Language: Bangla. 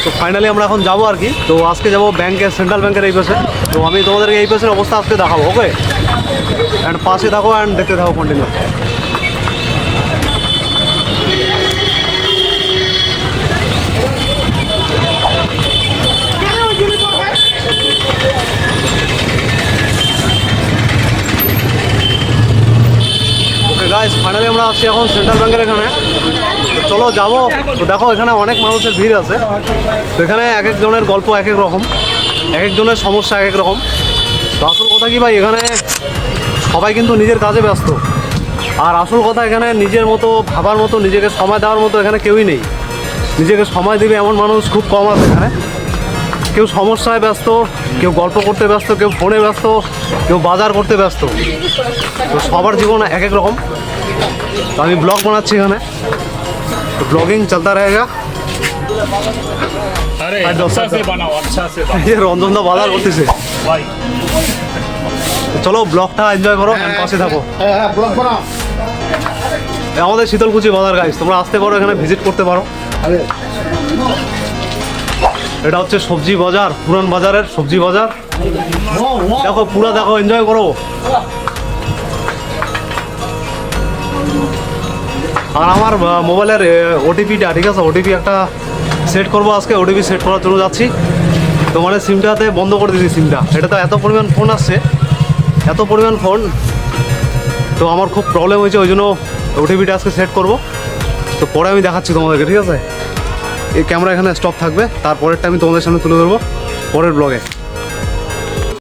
তো ফাইনালি আমরা এখন যাবো আর কি। তো আজকে যাবো ব্যাংকের, সেন্ট্রাল ব্যাংকের এই পাশে। তো আমি তোমাদেরকে এই পাশের অবস্থা আজকে দেখাবো, ওকে? অ্যান্ড পাশে থাকো অ্যান্ড দেখতে থাকো কন্টিনিউ। গাইস ফাইনালি আমরা আসছি এখন সেন্ট্রাল ব্যাংকের এখানে। চলো যাবো। তো দেখো এখানে অনেক মানুষের ভিড় আছে। তো এখানে এক একজনের গল্প এক এক রকম, এক একজনের সমস্যা এক এক রকম। তো আসল কথা কি ভাই, এখানে সবাই কিন্তু নিজের কাজে ব্যস্ত। আর আসল কথা এখানে নিজের মতো ভাবার মতো, নিজেকে সময় দেওয়ার মতো এখানে কেউই নেই। নিজেকে সময় দেবে এমন মানুষ খুব কম আছে এখানে। কেউ সমস্যায় ব্যস্ত, কেউ গল্প করতে ব্যস্ত, কেউ ফোনে ব্যস্ত, কেউ বাজার করতে ব্যস্ত। তো সবার জীবন এক এক রকম। তো আমি ব্লগ বানাচ্ছি এখানে, তো ব্লগিং চলতা रहेगा। রঞ্জন দা বাজার করতেছে। চলো ব্লগটা এনজয় করো, পাশে থাকো। আমাদের শীতলকুচি বাজার গাইস, তোমরা আসতে পারো এখানে, ভিজিট করতে পারো। এটা হচ্ছে সবজি বাজার, পুরান বাজারের সবজি বাজার। দেখো পুরা দেখো, এনজয় করো। আর আমার মোবাইলের ওটিপিটা, ঠিক আছে, ওটিপি একটা সেট করবো আজকে। ওটিপি সেট করার জন্য যাচ্ছি। তো মানে সিমটাতে বন্ধ করে দিয়েছি সিমটা। এটা তো এত পরিমাণ ফোন আসছে, এত পরিমাণ ফোন, তো আমার খুব প্রবলেম হয়েছে। ওই জন্য ওটিপিটা আজকে সেট করবো। তো পরে আমি দেখাচ্ছি তোমাদেরকে, ঠিক আছে? এই ক্যামেরা এখানে স্টপ থাকবে, তারপরেরটা আমি তোমাদের সামনে তুলে ধরবো পরের ব্লগে।